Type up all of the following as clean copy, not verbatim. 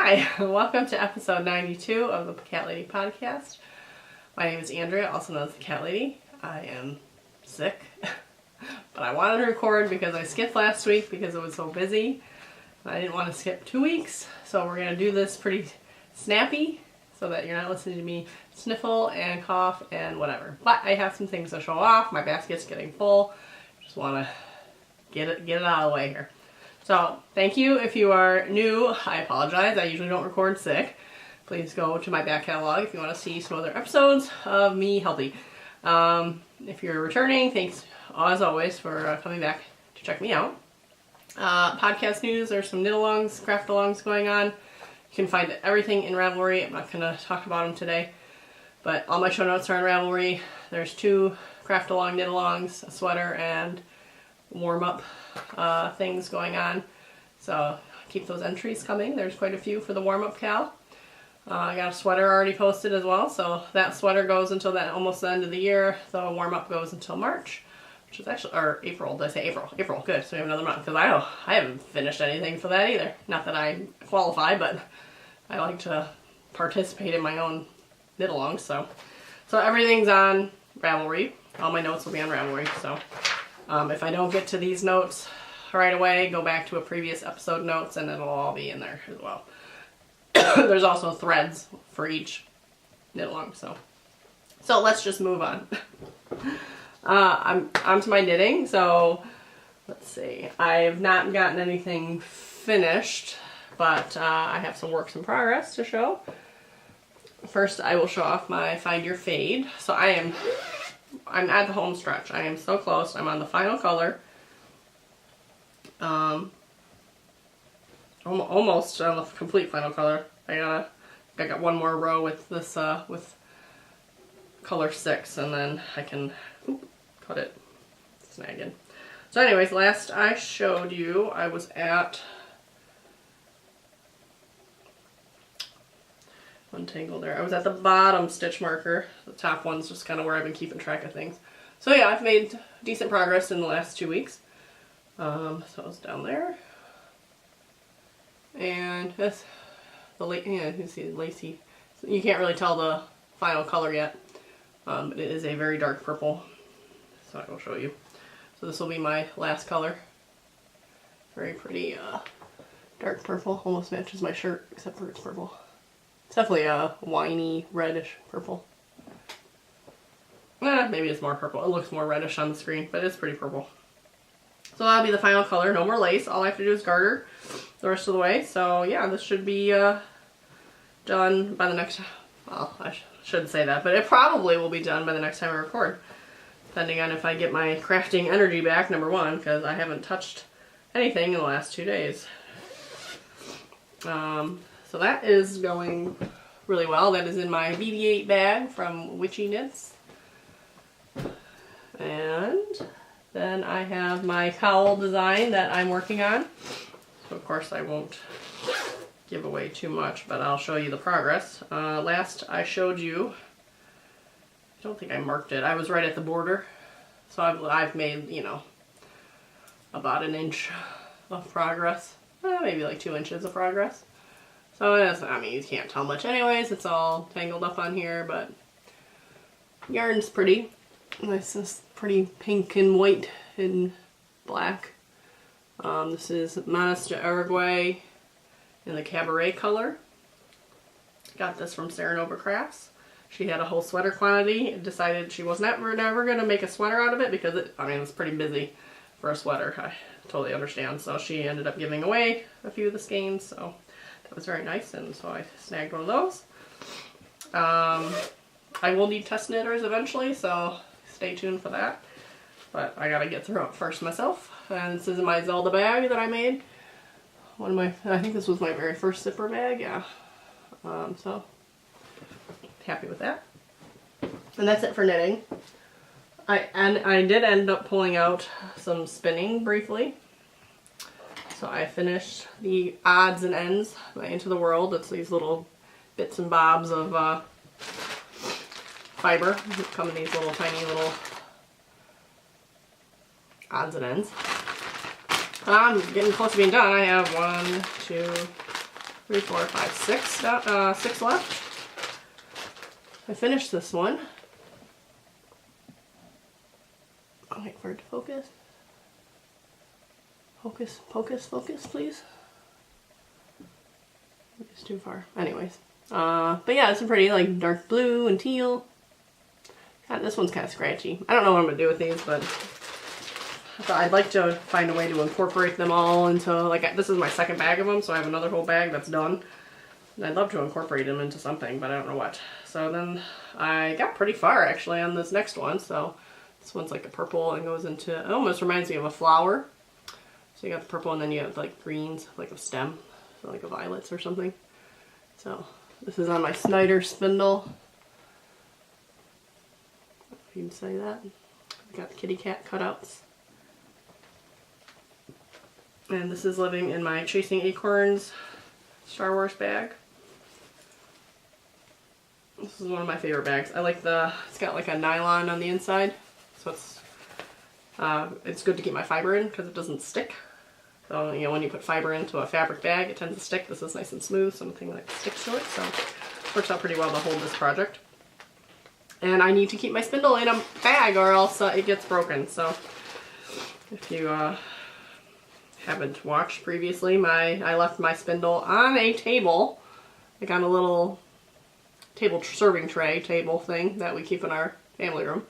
Hi, welcome to episode 92 of the Cat Lady podcast. My name is Andrea, also known as the Cat Lady. I am sick, but I wanted to record because I skipped last week because it was so busy. I didn't want to skip 2 weeks, so we're going to do this pretty snappy so that you're not listening to me sniffle and cough and whatever. But I have some things to show off. My basket's getting full. Just want to get it out of the way here. So, thank you. If you are new, I apologize. I usually don't record sick. Please go to my back catalog if you want to see some other episodes of me healthy. If you're returning, thanks as always for coming back to check me out. Podcast news, there's some knit-alongs, craft-alongs going on. You can find everything in Ravelry. I'm not going to talk about them today, but all my show notes are in Ravelry. There's 2 craft-along, knit-alongs, a sweater, and warm-up things going on, so keep those entries coming. There's quite a few for the warm-up cal. I got a sweater already posted as well, so that sweater goes until almost the end of the year. The warm-up goes until March, which is actually, or April. Did I say April? April, good. So we have another month, because I haven't finished anything for that either. Not that I qualify, but I like to participate in my own knit-alongs, so everything's on Ravelry. All my notes will be on Ravelry, so if I don't get to these notes right away, go back to a previous episode notes and it'll all be in there as well. There's also threads for each knit-along, so let's just move on. I'm onto my knitting, so let's see. I have not gotten anything finished, but I have some works in progress to show. First, I will show off my Find Your Fade. So I'm at the home stretch. I am so close. I'm on the final color. Almost on the complete final color. I got one more row with this with color 6, and then I can cut it, snag in. So anyways, last I showed you, I was at untangle there. I was at the bottom stitch marker. The top one's just kind of where I've been keeping track of things. So yeah, I've made decent progress in the last 2 weeks. So I was down there. And that's the you see the lacy. You can't really tell the final color yet. But it is a very dark purple. So I will show you. So this will be my last color. Very pretty dark purple. Almost matches my shirt, except for it's purple. It's definitely a winey reddish purple. Maybe it's more purple. It looks more reddish on the screen, but it's pretty purple. So that'll be the final color. No more lace. All I have to do is garter the rest of the way. So yeah, this should be done by the next... Well, I shouldn't say that, but it probably will be done by the next time I record. Depending on if I get my crafting energy back, number 1, because I haven't touched anything in the last 2 days. So that is going really well. That is in my BB-8 bag from Witchy Knits. And then I have my cowl design that I'm working on. So of course I won't give away too much, but I'll show you the progress. Last I showed you, I don't think I marked it. I was right at the border. So I've made, you know, about 1 inch of progress. Maybe like 2 inches of progress. So, I mean, you can't tell much anyways. It's all tangled up on here, but yarn's pretty. This is pretty pink and white and black. This is Monastir Uruguay in the Cabaret color. Got this from Sarah Nova Crafts. She had a whole sweater quantity and decided she was never going to make a sweater out of it because it's pretty busy for a sweater. I totally understand. So she ended up giving away a few of the skeins, so that was very nice, and so I snagged one of those. I will need test knitters eventually, so stay tuned for that. But I gotta get through it first myself. And this is my Zelda bag that I made. I think this was my very first zipper bag, yeah. So, happy with that. And that's it for knitting. I did end up pulling out some spinning briefly. So I finished the odds and ends by Into the World. It's these little bits and bobs of fiber. They come in these little tiny little odds and ends. I'm getting close to being done. I have 1, 2, 3, 4, 5, 6, 6 left. I finished this one. I'll wait for it to focus. Focus, focus, focus, please. It's too far. Anyways. But yeah, it's a pretty like dark blue and teal. God, this one's kind of scratchy. I don't know what I'm going to do with these, but I thought I'd like to find a way to incorporate them all into, like, this is my second bag of them, so I have another whole bag that's done. And I'd love to incorporate them into something, but I don't know what. So then I got pretty far, actually, on this next one. So this one's like a purple and goes into, it almost reminds me of a flower. So you got the purple and then you have like greens, like a stem, so like a violets or something. So this is on my Snyder spindle. If you can say that. I got the kitty cat cutouts. And this is living in my Chasing Acorns Star Wars bag. This is one of my favorite bags. I like it's got like a nylon on the inside. So it's good to keep my fiber in because it doesn't stick. So, you know, when you put fiber into a fabric bag, it tends to stick. This is nice and smooth, something that sticks to it. So it works out pretty well to hold this project. And I need to keep my spindle in a bag or else it gets broken. So if you haven't watched previously, I left my spindle on a table, like on a little table serving tray table thing that we keep in our family room.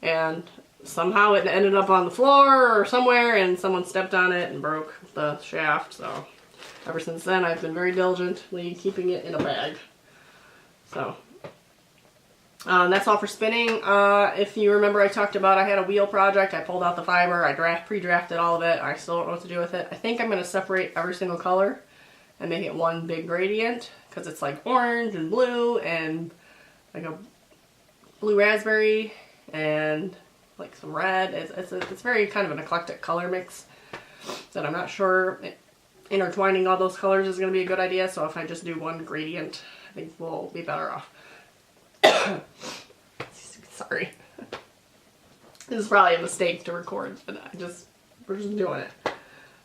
And somehow it ended up on the floor or somewhere and someone stepped on it and broke the shaft. So ever since then I've been very diligently keeping it in a bag. So that's all for spinning. If you remember, I talked about I had a wheel project. I pulled out the fiber. I pre-drafted all of it. I still don't know what to do with it. I think I'm going to separate every single color and make it one big gradient because it's like orange and blue and like a blue raspberry and like some red. It's very kind of an eclectic color mix that I'm not sure intertwining all those colors is going to be a good idea. So if I just do one gradient, I think we'll be better off. Sorry. This is probably a mistake to record, but we're just doing it.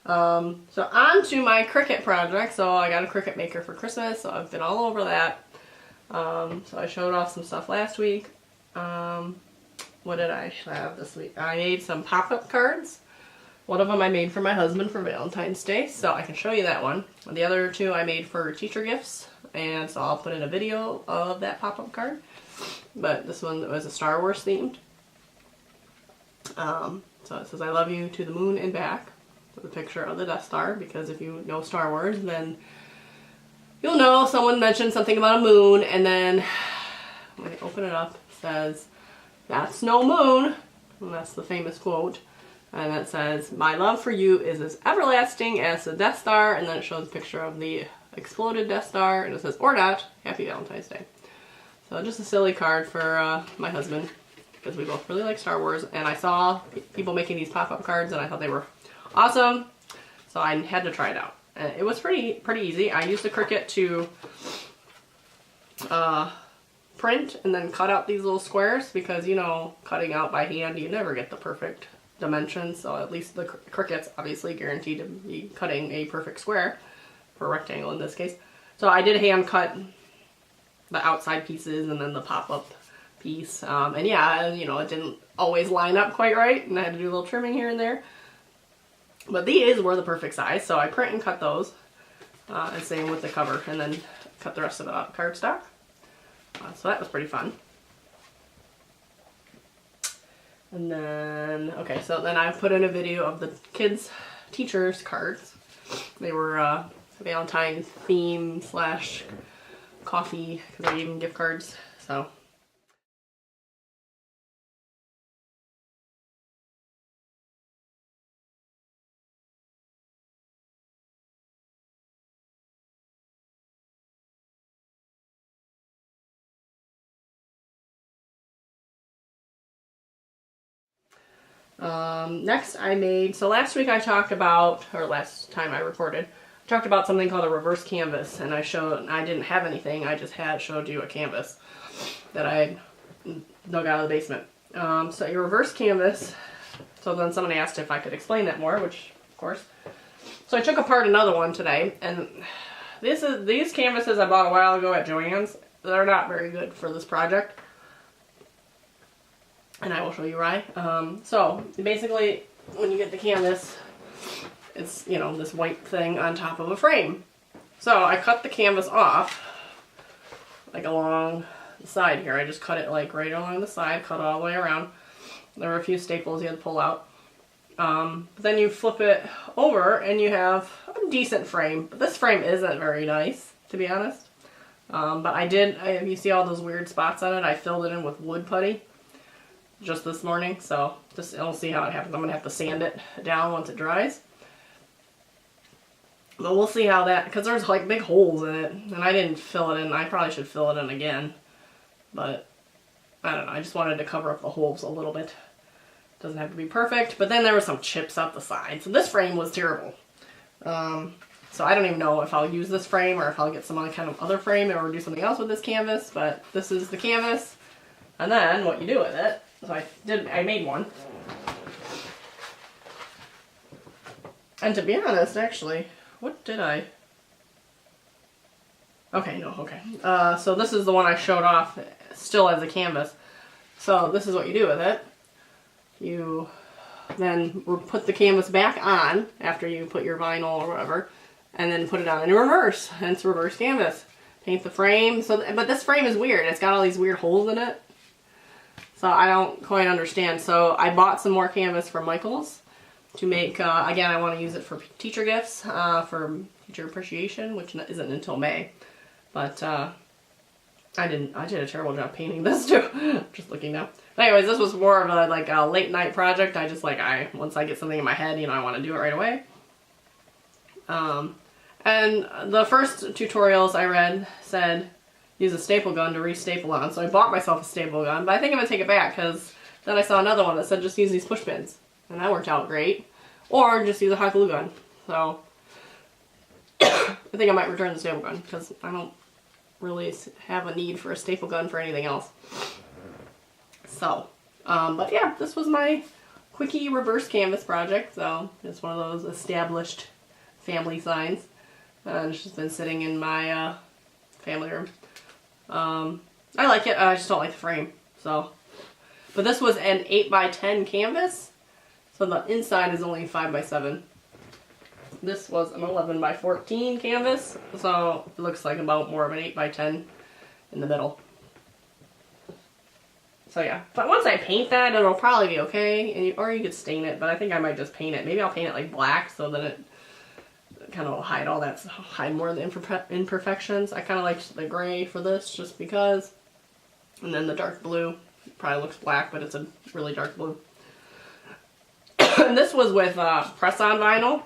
So on to my Cricut project. So I got a Cricut maker for Christmas, so I've been all over that. So I showed off some stuff last week. What did I have this week? I made some pop-up cards. One of them I made for my husband for Valentine's Day, so I can show you that one. And the other two I made for teacher gifts, and so I'll put in a video of that pop-up card. But this one was a Star Wars themed. So it says, "I love you to the moon and back," with a picture of the Death Star, because if you know Star Wars, then you'll know someone mentioned something about a moon, and then when you open it up, it says, "That's no moon," and that's the famous quote. And it says, "My love for you is as everlasting as the Death Star," and then it shows a picture of the exploded Death Star, and it says, "Or not, Happy Valentine's Day." So just a silly card for my husband, because we both really like Star Wars, and I saw people making these pop-up cards, and I thought they were awesome, so I had to try it out. And it was pretty easy. I used the Cricut to print and then cut out these little squares, because, you know, cutting out by hand, you never get the perfect dimensions, so at least the Cricut's obviously guaranteed to be cutting a perfect square, for a rectangle in this case. So I did hand cut the outside pieces and then the pop-up piece, and yeah, you know, it didn't always line up quite right, and I had to do a little trimming here and there, but these were the perfect size, so I print and cut those, and same with the cover, and then cut the rest of it out of cardstock. So that was pretty fun. And then, okay, so then I put in a video of the kids' teachers' cards. They were Valentine's theme / coffee, because I gave them gift cards, so. Next I made, so last week I talked about, or last time I recorded, I talked about something called a reverse canvas, and I didn't have anything, I just showed you a canvas that I dug out of the basement. So your reverse canvas, so then someone asked if I could explain that more, which of course. So I took apart another one today, and these canvases I bought a while ago at Joann's. They're not very good for this project. And I will show you why. So basically, when you get the canvas, it's, you know, this white thing on top of a frame. So I cut the canvas off, like along the side here. I just cut it like right along the side, cut it all the way around. There were a few staples you had to pull out. But then you flip it over and you have a decent frame. But this frame isn't very nice, to be honest. But you see all those weird spots on it? I filled it in with wood putty just this morning. So we'll see how it happens. I'm going to have to sand it down once it dries. But we'll see how that, because there's like big holes in it. And I didn't fill it in. I probably should fill it in again. But I don't know. I just wanted to cover up the holes a little bit. Doesn't have to be perfect. But then there were some chips up the side. So this frame was terrible. So I don't even know if I'll use this frame or if I'll get some kind of other frame or do something else with this canvas. But this is the canvas. And then what you do with it. So I made one. And to be honest, actually, what did I? Okay. So this is the one I showed off still as a canvas. So this is what you do with it. You then put the canvas back on after you put your vinyl or whatever, and then put it on in reverse. Hence reverse canvas. Paint the frame. But this frame is weird. It's got all these weird holes in it. So I don't quite understand. So I bought some more canvas from Michael's to make, again, I want to use it for teacher gifts, for teacher appreciation, which isn't until May. But I did a terrible job painting this too. Just looking now. But anyways, this was more of a late night project. I just once I get something in my head, you know, I want to do it right away. And the first tutorials I read said use a staple gun to re-staple on. So I bought myself a staple gun, but I think I'm gonna take it back because then I saw another one that said just use these push pins, and that worked out great. Or just use a hot glue gun. So I think I might return the staple gun because I don't really have a need for a staple gun for anything else. So, but yeah, this was my quickie reverse canvas project. So it's one of those established family signs. And it's just been sitting in my family room. I like it. I just don't like the frame. So, but this was an 8x10 canvas. So the inside is only 5x7. This was an 11x14 canvas, so it looks like about more of an 8x10 in the middle. So yeah, but once I paint that, it'll probably be okay, or you could stain it, but I think I might just paint it. Maybe I'll paint it like black so that it kind of will hide more of the imperfections. I kind of liked the gray for this just because, and then the dark blue probably looks black, but it's a really dark blue. And this was with press-on vinyl.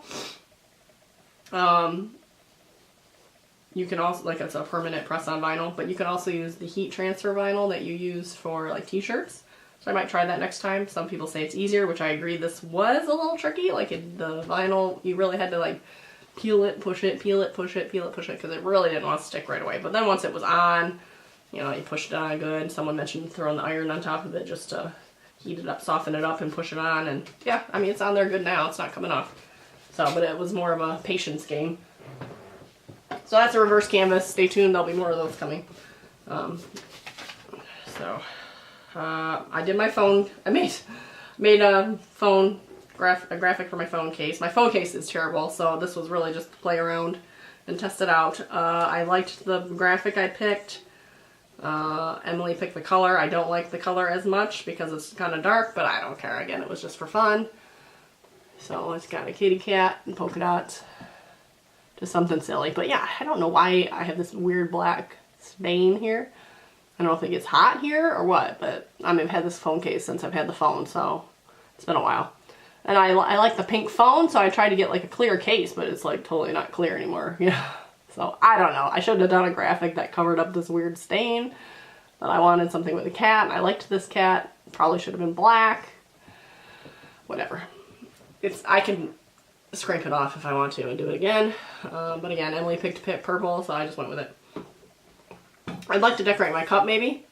You can also, it's a permanent press-on vinyl, but you can also use the heat transfer vinyl that you use for t-shirts. So I might try that next time. Some people say it's easier, which I agree. This was a little tricky. The vinyl, you really had to peel it, push it, peel it, push it, peel it, push it, because it really didn't want to stick right away. But then once it was on, you know, you pushed it on good. Someone mentioned throwing the iron on top of it just to heat it up, soften it up, and push it on. And yeah, I mean, it's on there good now. It's not coming off. So, but it was more of a patience game. So that's a reverse canvas. Stay tuned. There'll be more of those coming. I did my phone. I made a graphic for my phone case. My phone case is terrible, so this was really just to play around and test it out. I liked the graphic I picked. Emily picked the color. I don't like the color as much because it's kind of dark, but I don't care. Again, it was just for fun. So it's got a kitty cat and polka dots. Just something silly. But yeah, I don't know why I have this weird black stain here. I don't know if it gets hot here or what, but I mean, I've had this phone case since I've had the phone, so it's been a while. And I like the pink phone, so I tried to get a clear case, but it's totally not clear anymore. Yeah. So I don't know. I should have done a graphic that covered up this weird stain, but I wanted something with a cat. I liked this cat. Probably should have been black. Whatever. I can scrape it off if I want to and do it again. But again, Emily picked purple, so I just went with it. I'd like to decorate my cup, maybe.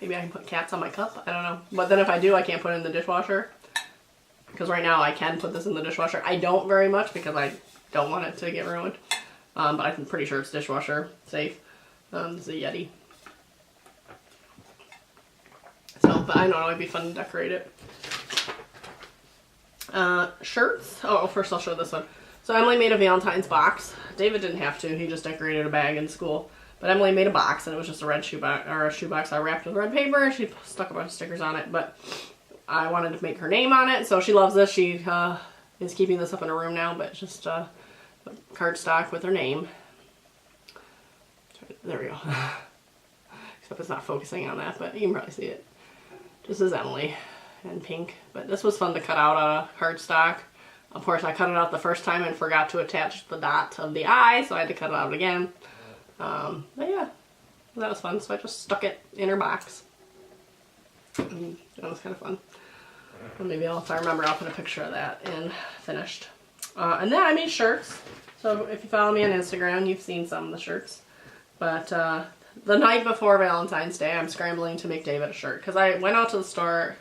Maybe I can put cats on my cup. I don't know. But then if I do, I can't put it in the dishwasher. Because right now I can put this in the dishwasher. I don't very much because I don't want it to get ruined. But I'm pretty sure it's dishwasher safe. It's a Yeti. So, but I don't know, it'd be fun to decorate it. Shirts. Oh, first I'll show this one. So Emily made a Valentine's box. David didn't have to. He just decorated a bag in school. But Emily made a box, and it was just a red shoebox, or a shoebox I wrapped with red paper. She stuck a bunch of stickers on it, but I wanted to make her name on it, so she loves this. She is keeping this up in her room now, but it's just cardstock with her name. There we go. Except it's not focusing on that, but you can probably see it. This is Emily in pink, but this was fun to cut out on a cardstock. Of course, I cut it out the first time and forgot to attach the dot of the eye, so I had to cut it out again. But yeah, that was fun, so I just stuck it in her box. And that was kind of fun. And maybe if I remember, I'll put a picture of that in finished. And then I made shirts. So if you follow me on Instagram, you've seen some of the shirts. But the night before Valentine's Day, I'm scrambling to make David a shirt. Because I went out to the store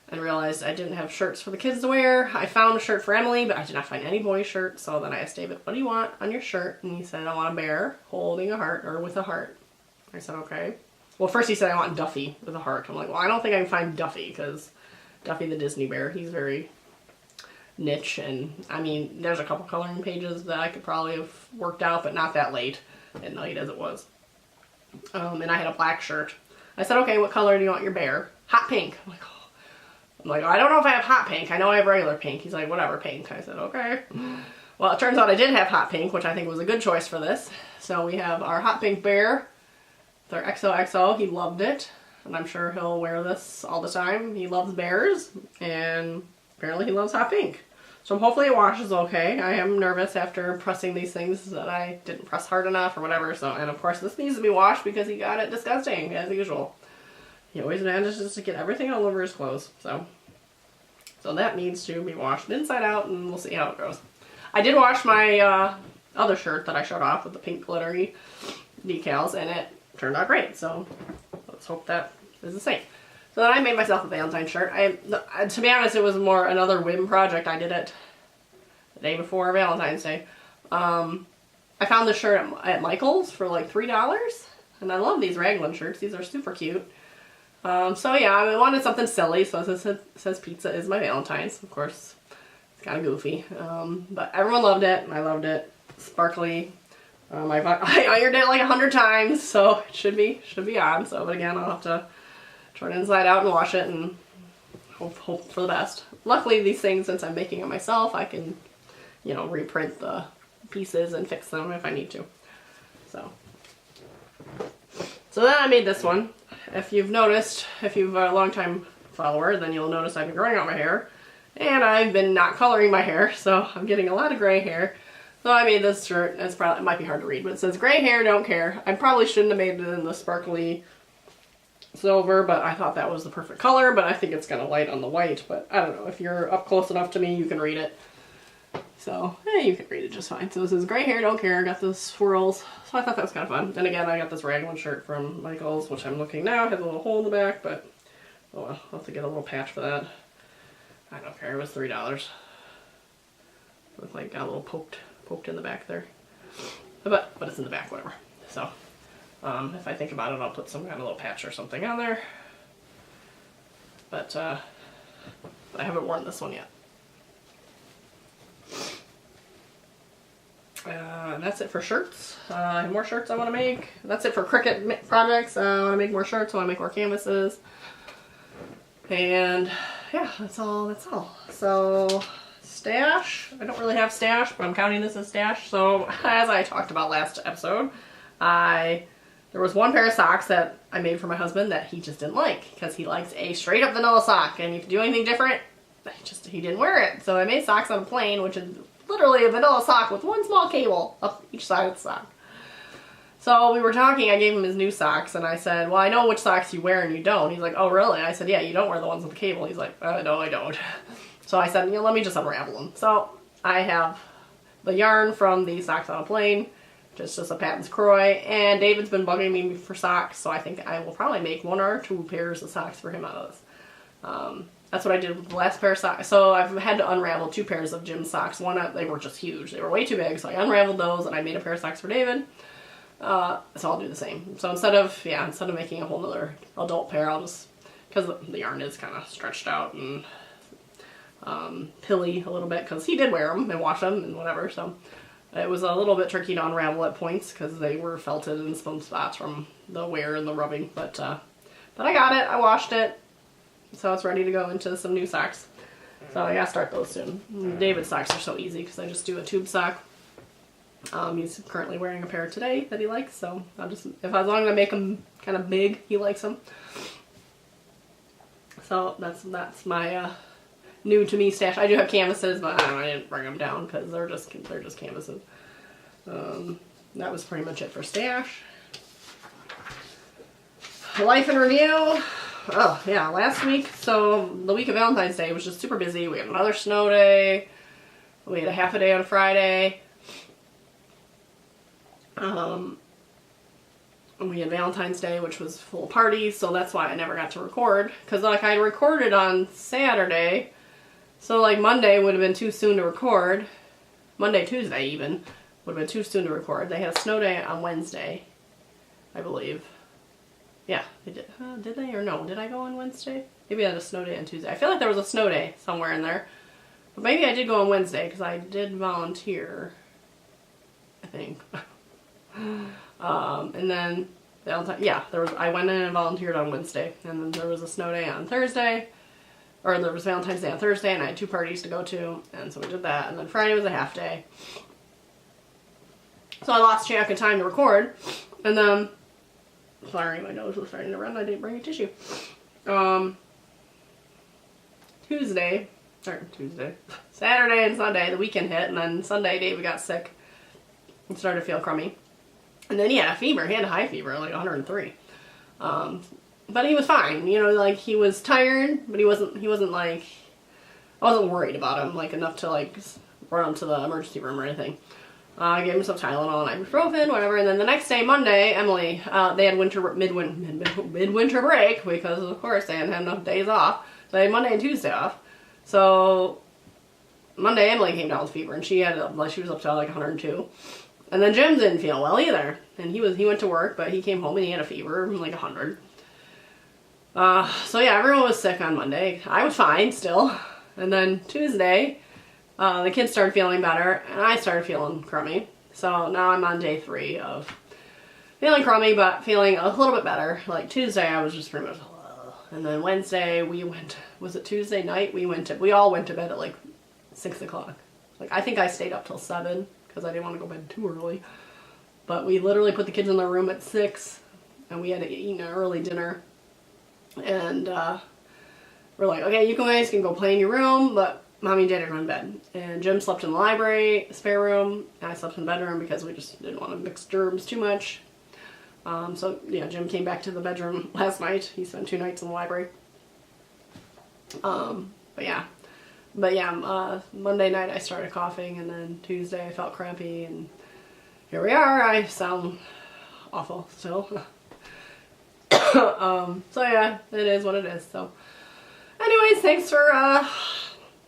and realized I didn't have shirts for the kids to wear. I found a shirt for Emily, but I did not find any boy shirts. So then I asked David, what do you want on your shirt? And he said, I want a bear holding a heart, or with a heart. I said, okay. Well, first he said, I want Duffy with a heart. I'm like, well, I don't think I can find Duffy, because Duffy the Disney bear, he's very niche. And, I mean, there's a couple coloring pages that I could probably have worked out, but not that late at night as it was. And I had a black shirt. I said, okay, what color do you want your bear? Hot pink. I'm like, I don't know if I have hot pink. I know I have regular pink. He's like, whatever, pink. I said, okay. Well, it turns out I did have hot pink, which I think was a good choice for this. So we have our hot pink bear. It's our XOXO. He loved it. And I'm sure he'll wear this all the time. He loves bears. And apparently he loves hot pink. So hopefully it washes okay. I am nervous after pressing these things that I didn't press hard enough or whatever. So, and of course this needs to be washed because he got it disgusting, as usual. He always manages to get everything all over his clothes. So that needs to be washed inside out, and we'll see how it goes. I did wash my other shirt that I showed off with the pink glittery decals, and it turned out great. So let's hope that is the same. So then I made myself a Valentine's shirt. To be honest, it was more another whim project. I did it the day before Valentine's Day. I found this shirt at Michael's for like $3, and I love these raglan shirts. These are super cute. So yeah, I wanted something silly, so it says pizza is my Valentine's. Of course, it's kind of goofy. But everyone loved it, and I loved it. Sparkly. I ironed it like 100 times, so it should be on. So, but again, I'll have to turn it inside out and wash it and hope for the best. Luckily, these things, since I'm making it myself, I can, you know, reprint the pieces and fix them if I need to. So then I made this one. If you've noticed, if you've a long-time follower, then you'll notice I've been growing out my hair. And I've been not coloring my hair, so I'm getting a lot of gray hair. So I made this shirt. It might be hard to read, but it says, gray hair, don't care. I probably shouldn't have made it in the sparkly silver, but I thought that was the perfect color, but I think it's kind of light on the white. But I don't know, if you're up close enough to me, you can read it. So, you can read it just fine. So this is gray hair, don't care. I got the swirls. So I thought that was kind of fun. And again, I got this raglan shirt from Michael's, which I'm looking now. It has a little hole in the back, but oh well, I'll have to get a little patch for that. I don't care, it was $3. Looked like got a little poked in the back there. But it's in the back, whatever. So, if I think about it, I'll put some kind of little patch or something on there. But I haven't worn this one yet. And that's it for shirts. I have more shirts I want to make. That's it for Cricut projects. I want to make more shirts. I want to make more canvases. And yeah, that's all. So stash. I don't really have stash, but I'm counting this as stash. So as I talked about last episode, there was one pair of socks that I made for my husband that he just didn't like because he likes a straight up vanilla sock, and if you do anything different, he didn't wear it. So I made socks on a plain, which is literally a vanilla sock with one small cable up each side of the sock. So we were talking, I gave him his new socks, and I said, well, I know which socks you wear and you don't. He's like, oh, really? I said, yeah, you don't wear the ones with the cable. He's like, no, I don't. So I said, let me just unravel them. So I have the yarn from the socks on a plain, just a Patton's Croy, and David's been bugging me for socks, so I think I will probably make 1 or 2 pairs of socks for him out of this. That's what I did with the last pair of socks. So I've had to unravel 2 pairs of gym socks. One, they were just huge. They were way too big, so I unraveled those and I made a pair of socks for David. So I'll do the same. So instead of making a whole nother adult pair, I'll just, because the yarn is kind of stretched out and pilly a little bit, because he did wear them and wash them and whatever, so it was a little bit tricky to unravel at points because they were felted in some spots from the wear and the rubbing, but I got it, I washed it, so it's ready to go into some new socks. So I gotta start those soon. David's socks are so easy because I just do a tube sock. He's currently wearing a pair today that he likes, so I'll just, as long as I make them kind of big, he likes them. So that's my new to me stash. I do have canvases, but I didn't bring them down because they're just canvases. That was pretty much it for stash. Life in review. Oh yeah, last week, so the week of Valentine's Day was just super busy. We had another snow day. We had a half a day on Friday. We had Valentine's Day, which was full of parties, so that's why I never got to record. Because like I recorded on Saturday, so like Monday would have been too soon to record. Monday, Tuesday even, would have been too soon to record. They had a snow day on Wednesday, I believe. Yeah, they did. Did they or no? Did I go on Wednesday? Maybe I had a snow day on Tuesday. I feel like there was a snow day somewhere in there. But maybe I did go on Wednesday because I did volunteer, I think. And then Valentine, yeah, I went in and volunteered on Wednesday, and then there was a snow day on Thursday, or there was Valentine's Day on Thursday, and I had 2 parties to go to, and so we did that, and then Friday was a half day. So I lost track of time to record, and then, sorry, my nose was starting to run, I didn't bring a tissue. Saturday and Sunday, the weekend hit, and then Sunday, David got sick and started to feel crummy. And then he had a fever. He had a high fever, like 103. But he was fine. You know, like he was tired, but he wasn't like, I wasn't worried about him like enough to like run him to the emergency room or anything. I gave him some Tylenol and ibuprofen, whatever. And then the next day, Monday, Emily, they had midwinter break because of course they hadn't had enough days off. So they had Monday and Tuesday off. So Monday, Emily came down with fever, and she was up to like 102. And then Jim didn't feel well either, and he went to work, but he came home and he had a fever, like 100. So yeah, everyone was sick on Monday. I was fine still. And then Tuesday, the kids started feeling better, and I started feeling crummy. So now I'm on day 3 of feeling crummy, but feeling a little bit better. Like Tuesday, I was just pretty much, and then Wednesday was it Tuesday night? We all went to bed at like 6 o'clock. Like I think I stayed up till 7. Because I didn't want to go to bed too early. But we literally put the kids in their room at 6, and we had to eat an early dinner. And we're like, okay, you guys can go play in your room, but Mommy and Dad are going to bed. And Jim slept in the library, spare room, and I slept in the bedroom because we just didn't want to mix germs too much. So, yeah, Jim came back to the bedroom last night. He spent 2 nights in the library. But yeah, Monday night I started coughing, and then Tuesday I felt crampy, and here we are. I sound awful still. So yeah, it is what it is. So anyways, thanks for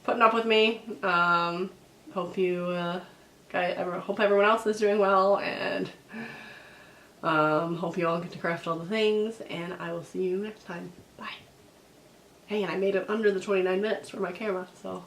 putting up with me. Hope everyone else is doing well, and hope you all get to craft all the things, and I will see you next time. Bye. Hey, and I made it under the 29 minutes for my camera, so